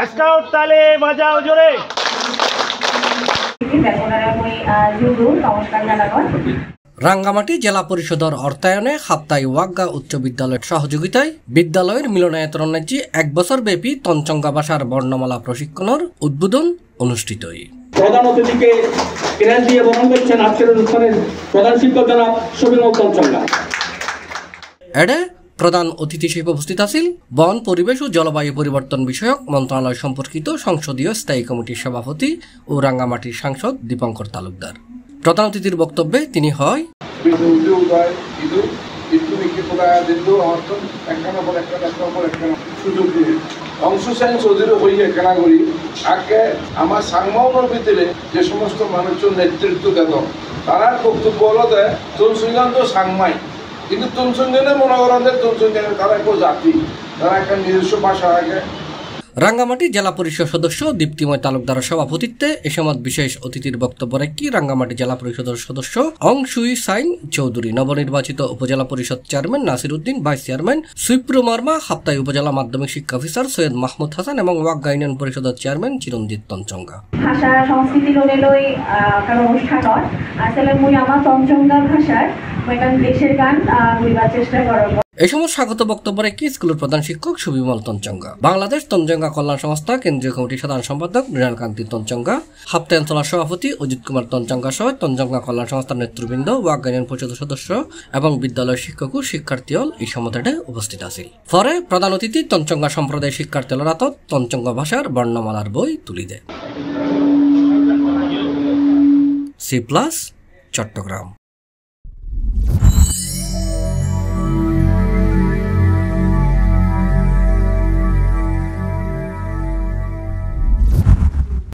Scout তালে বাজাও জোরে। রাঙ্গামাটি জেলা পরিষদের অর্থায়নে হাপ্তাই ওয়াগ্গা উচ্চ বিদ্যালয়ের সহযোগিতায় বিদ্যালয়ের মিলনায়তন এক বছর ব্যাপী তঞ্চঙ্গা ভাষার বর্ণমালা প্রশিক্ষণের উদ্বোধন অনুষ্ঠিত। প্রধান অতিথিকে ক্রেন দিয়ে বরণ করছেন আজকের অনুষ্ঠানের প্রধান শিক্ষক জনাব শফিকুল তঞ্চঙ্গা। এডে প্রধান অতিথি হিসেবে উপস্থিত আছেন বন পরিবেশ ও জলবায়ু পরিবর্তন বিষয়ক মন্ত্রণালয় সম্পর্কিত সংসদীয় স্থায়ী কমিটির সভাপতি ও রাঙ্গামাটির সাংসদ দীপঙ্কর তালুকদার। প্রধান অতিথির বক্তব্যে তিনি হয় অংশসান চৌধুরী হইয়া কেনা করি আগে আমার সাংমাউনের ভিতরে যে সমস্ত মানুষজন নেতৃত্ব দেন তারার বক্তব্য হলো দেয় তনসুইগান তো সাংমাই, কিন্তু তনসুইগানের মনে করেন যে তনসুইগানের তারা একটা জাতি, তারা একটা নিজস্ব ভাষা আগে। রাঙ্গামাটি জেলা পরিষদ সদস্য দীপ্তিময় তালুকদারের সভাপতিত্বে এ সময় বিশেষ অতিথির বক্তব্য রাখি রাঙ্গামাটি জেলা পরিষদের সদস্য অংশুই সাইন চৌধুরী, নবনির্বাচিত upazila parishad chairman Nasir Uddin, vice chairman Suipru Marma, Kaptai upazila মাধ্যমিক শিক্ষা অফিসার সৈয়দ মাহমুদ হাসান এবং ওয়াগ্গা ইউনিয়ন পরিষদের চেয়ারম্যান চিরঞ্জিত তঞ্চঙ্গা। ভাষা সংস্কৃতি লই কারণ অনুষ্ঠান হয় আসলে মুই আমার তঞ্চঙ্গা ভাষার দেশের গান বইবার চেষ্টা করব। এই সময় স্বাগত বক্তব্য রেখে স্কুলের প্রধান শিক্ষক সুবিমল তঞ্চঙ্গা, বাংলাদেশ তঞ্চঙ্গা কল্যাণ সংস্থা কেন্দ্রীয় কমিটির সাধারণ সম্পাদক মৃণাল কান্তি তঞ্চঙ্গা, হাপ্তাই অঞ্চলের সভাপতি অজিত কুমার তঞ্চঙ্গা সহ তঞ্চঙ্গা কল্যাণ সংস্থার নেতৃবৃন্দ, ওয়াগ্গা ইউনিয়ন পরিষদের সদস্য এবং বিদ্যালয়ের শিক্ষক ও শিক্ষার্থীল এই সমাবেশে উপস্থিত আছে। পরে প্রধান অতিথি তঞ্চঙ্গা সম্প্রদায়ের শিক্ষার্থীর হাতত তঞ্চঙ্গা ভাষার বর্ণমালার বই তুলি দেয়। C+ চট্টগ্রাম।